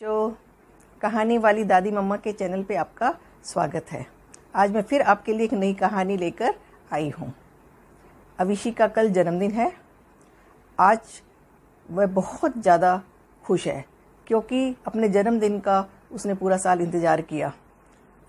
जो कहानी वाली दादी मम्मा के चैनल पे आपका स्वागत है। आज मैं फिर आपके लिए एक नई कहानी लेकर आई हूँ। अविशी का कल जन्मदिन है। आज वह बहुत ज़्यादा खुश है क्योंकि अपने जन्मदिन का उसने पूरा साल इंतज़ार किया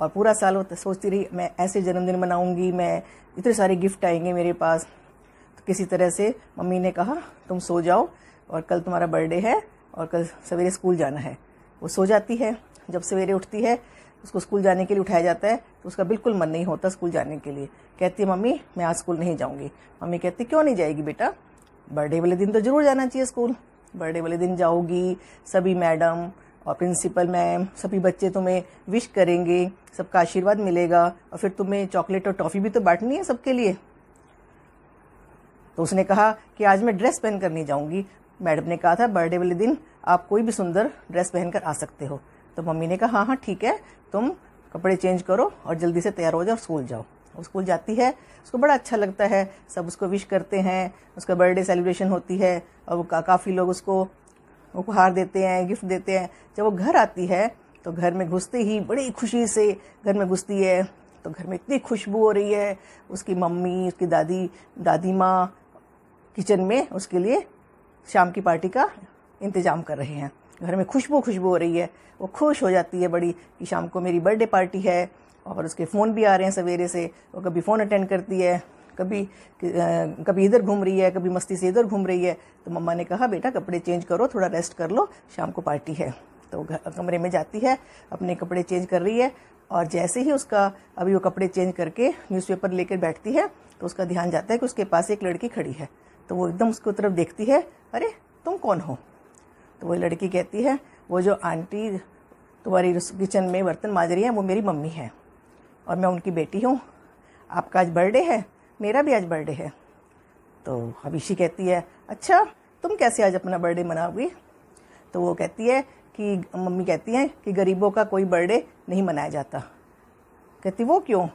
और पूरा साल वो सोचती रही मैं ऐसे जन्मदिन मनाऊंगी, मैं इतने सारे गिफ्ट आएंगे मेरे पास। तो किसी तरह से मम्मी ने कहा तुम सो जाओ और कल तुम्हारा बर्थडे है और कल सवेरे स्कूल जाना है। वो सो जाती है। जब सवेरे उठती है उसको स्कूल जाने के लिए उठाया जाता है तो उसका बिल्कुल मन नहीं होता स्कूल जाने के लिए। कहती है मम्मी मैं आज स्कूल नहीं जाऊंगी। मम्मी कहती क्यों नहीं जाएगी बेटा, बर्थडे वाले दिन तो जरूर जाना चाहिए स्कूल। बर्थडे वाले दिन जाओगी, सभी मैडम और प्रिंसिपल मैम सभी बच्चे तुम्हें विश करेंगे, सबका आशीर्वाद मिलेगा और फिर तुम्हें चॉकलेट और टॉफ़ी भी तो बांटनी है सबके लिए। तो उसने कहा कि आज मैं ड्रेस पहन कर नहीं जाऊंगी। मैडम ने कहा था बर्थडे वाले दिन आप कोई भी सुंदर ड्रेस पहनकर आ सकते हो। तो मम्मी ने कहा हाँ ठीक है, तुम कपड़े चेंज करो और जल्दी से तैयार हो जाओ और स्कूल जाओ। वो स्कूल जाती है, उसको बड़ा अच्छा लगता है, सब उसको विश करते हैं, उसका बर्थडे सेलिब्रेशन होती है और वो काफ़ी लोग उसको उपहार देते हैं, गिफ्ट देते हैं। जब वो घर आती है तो घर में घुसते ही बड़ी खुशी से घर में घुसती है तो घर में इतनी खुशबू हो रही है। उसकी मम्मी, उसकी दादी माँ किचन में उसके लिए शाम की पार्टी का इंतजाम कर रहे हैं। घर में खुशबू हो रही है। वो खुश हो जाती है बड़ी कि शाम को मेरी बर्थडे पार्टी है और उसके फ़ोन भी आ रहे हैं सवेरे से। वो कभी फ़ोन अटेंड करती है, कभी इधर घूम रही है, कभी मस्ती से इधर घूम रही है। तो मम्मा ने कहा बेटा कपड़े चेंज करो, थोड़ा रेस्ट कर लो, शाम को पार्टी है। तो कमरे में जाती है, अपने कपड़े चेंज कर रही है और जैसे ही उसका अभी वो कपड़े चेंज करके न्यूज़पेपर लेकर बैठती है तो उसका ध्यान जाता है कि उसके पास एक लड़की खड़ी है। तो वो एकदम उसकी तरफ देखती है, अरे तुम कौन हो? तो वो लड़की कहती है वो जो आंटी तुम्हारी किचन में बर्तन मांज रही हैं वो मेरी मम्मी है और मैं उनकी बेटी हूँ। आपका आज बर्थडे है, मेरा भी आज बर्थडे है। तो अविशी कहती है अच्छा तुम कैसे आज अपना बर्थडे मनाओगी? तो वो कहती है कि मम्मी कहती हैं कि गरीबों का कोई बर्थडे नहीं मनाया जाता। कहती वो क्यों?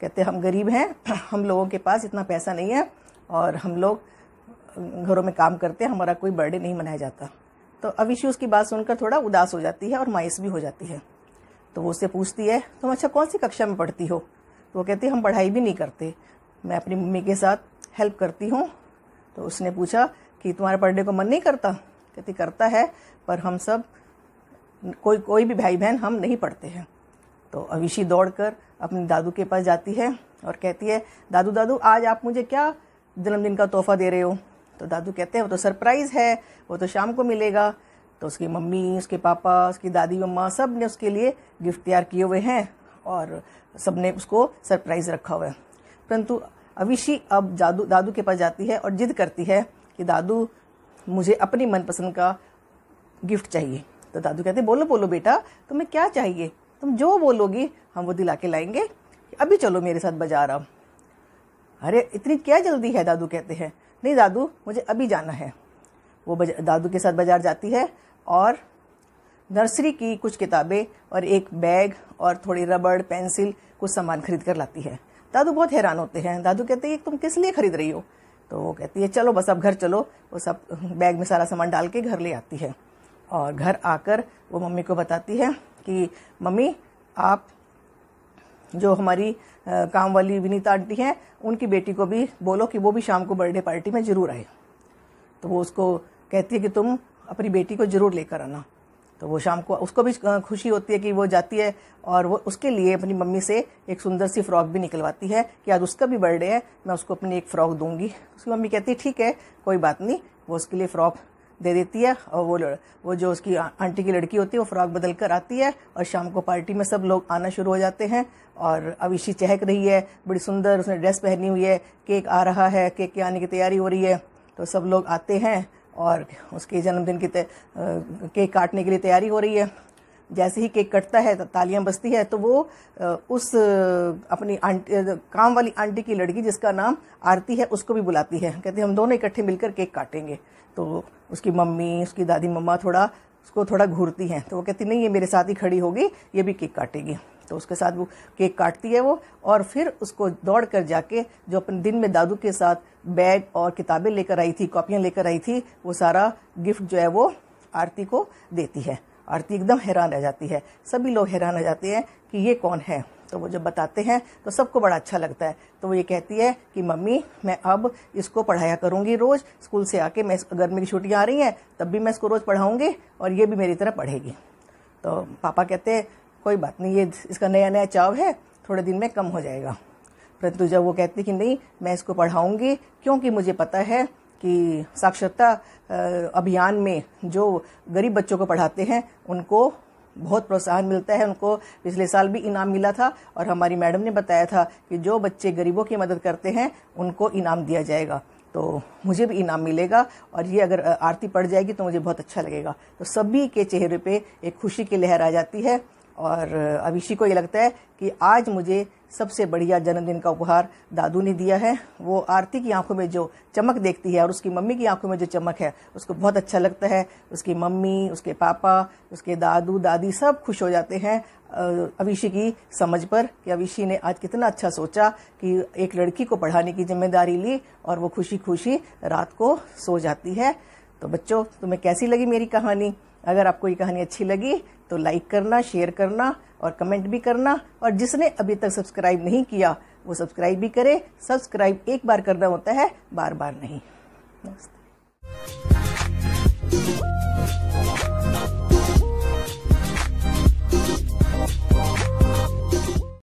कहते हम गरीब हैं, हम लोगों के पास इतना पैसा नहीं है और हम लोग घरों में काम करते हैं, हमारा कोई बर्थडे नहीं मनाया जाता। तो अविशी उसकी बात सुनकर थोड़ा उदास हो जाती है और मायूस भी हो जाती है। तो वो उससे पूछती है तुम अच्छा कौन सी कक्षा में पढ़ती हो? तो वो कहती है हम पढ़ाई भी नहीं करते, मैं अपनी मम्मी के साथ हेल्प करती हूँ। तो उसने पूछा कि तुम्हारे बर्थडे को मन नहीं करता? कहती करता है पर हम सब कोई भी भाई बहन हम नहीं पढ़ते हैं। तो अविशी दौड़कर अपने दादू के पास जाती है और कहती है दादू आज आप मुझे क्या जन्मदिन का तोहफा दे रहे हो? तो दादू कहते हैं वो तो सरप्राइज़ है, वो तो शाम को मिलेगा। तो उसकी मम्मी, उसके पापा, उसकी दादी मम्मा सब ने उसके लिए गिफ्ट तैयार किए हुए हैं और सब ने उसको सरप्राइज़ रखा हुआ है। परंतु अविशी अब दादू के पास जाती है और जिद करती है कि दादू मुझे अपनी मनपसंद का गिफ्ट चाहिए। तो दादू कहते बोलो बेटा तुम्हें क्या चाहिए, तुम जो बोलोगी हम वो दिला के लाएंगे, अभी चलो मेरे साथ बाजार आओ। अरे इतनी क्या जल्दी है? दादू कहते हैं नहीं दादू मुझे अभी जाना है। वो दादू के साथ बाजार जाती है और नर्सरी की कुछ किताबें और एक बैग और थोड़ी रबड़ पेंसिल कुछ सामान खरीद कर लाती है। दादू बहुत हैरान होते हैं। दादू कहते हैं तुम किस लिए खरीद रही हो? तो वो कहती है चलो बस अब घर चलो। वो सब बैग में सारा सामान डाल के घर ले आती है और घर आकर वो मम्मी को बताती है कि मम्मी आप जो हमारी काम वाली विनीता आंटी हैं उनकी बेटी को भी बोलो कि वो भी शाम को बर्थडे पार्टी में ज़रूर आए। तो वो उसको कहती है कि तुम अपनी बेटी को ज़रूर लेकर आना। तो वो शाम को उसको भी खुशी होती है कि वो जाती है और वो उसके लिए अपनी मम्मी से एक सुंदर सी फ्रॉक भी निकलवाती है कि आज उसका भी बर्थडे है, मैं उसको अपनी एक फ़्रॉक दूंगी। उसकी मम्मी कहती है ठीक है कोई बात नहीं। वो उसके लिए फ़्रॉक दे देती है और वो जो उसकी आंटी की लड़की होती है वो फ्रॉक बदल कर आती है और शाम को पार्टी में सब लोग आना शुरू हो जाते हैं। और अविशी चहक रही है, बड़ी सुंदर उसने ड्रेस पहनी हुई है, केक आ रहा है, केक के आने की तैयारी हो रही है। तो सब लोग आते हैं और उसके जन्मदिन की केक काटने के लिए तैयारी हो रही है। जैसे ही केक कटता है तो तालियां बजती है। तो वो उस अपनी काम वाली आंटी की लड़की जिसका नाम आरती है उसको भी बुलाती है। कहती है हम दोनों इकट्ठे मिलकर केक काटेंगे। तो उसकी मम्मी, उसकी दादी मम्मा उसको थोड़ा घूरती हैं। तो वो कहती नहीं ये मेरे साथ ही खड़ी होगी, ये भी केक काटेगी। तो उसके साथ वो केक काटती है वो और फिर उसको दौड़ कर जाके जो अपने दिन में दादू के साथ बैग और किताबें लेकर आई थी, कॉपियाँ लेकर आई थी, वो सारा गिफ्ट जो है वो आरती को देती है। आरती एकदम हैरान रह जाती है, सभी लोग हैरान रह जाते हैं कि ये कौन है। तो वो जब बताते हैं तो सबको बड़ा अच्छा लगता है। तो वो ये कहती है कि मम्मी मैं अब इसको पढ़ाया करूँगी रोज़, स्कूल से आके मैं गर्मी की छुट्टियाँ आ रही हैं तब भी मैं इसको रोज़ पढ़ाऊँगी और ये भी मेरी तरह पढ़ेगी। तो पापा कहते हैं कोई बात नहीं, ये इसका नया नया चाव है, थोड़े दिन में कम हो जाएगा। परंतु जब वो कहती कि नहीं मैं इसको पढ़ाऊँगी, क्योंकि मुझे पता है कि साक्षरता अभियान में जो गरीब बच्चों को पढ़ाते हैं उनको बहुत प्रोत्साहन मिलता है। उनको पिछले साल भी इनाम मिला था और हमारी मैडम ने बताया था कि जो बच्चे गरीबों की मदद करते हैं उनको इनाम दिया जाएगा। तो मुझे भी इनाम मिलेगा और ये अगर आरती पढ़ जाएगी तो मुझे बहुत अच्छा लगेगा। तो सभी के चेहरे पे एक खुशी की लहर आ जाती है और अविशी को ये लगता है कि आज मुझे सबसे बढ़िया जन्मदिन का उपहार दादू ने दिया है। वो आरती की आंखों में जो चमक देखती है और उसकी मम्मी की आंखों में जो चमक है उसको बहुत अच्छा लगता है। उसकी मम्मी, उसके पापा, उसके दादू दादी सब खुश हो जाते हैं अविशी की समझ पर कि अविशी ने आज कितना अच्छा सोचा कि एक लड़की को पढ़ाने की जिम्मेदारी ली और वो खुशी खुशी रात को सो जाती है। तो बच्चों, तुम्हें कैसी लगी मेरी कहानी? अगर आपको ये कहानी अच्छी लगी तो लाइक करना, शेयर करना और कमेंट भी करना। और जिसने अभी तक सब्सक्राइब नहीं किया वो सब्सक्राइब भी करे। सब्सक्राइब एक बार करना होता है, बार बार नहीं। नमस्ते।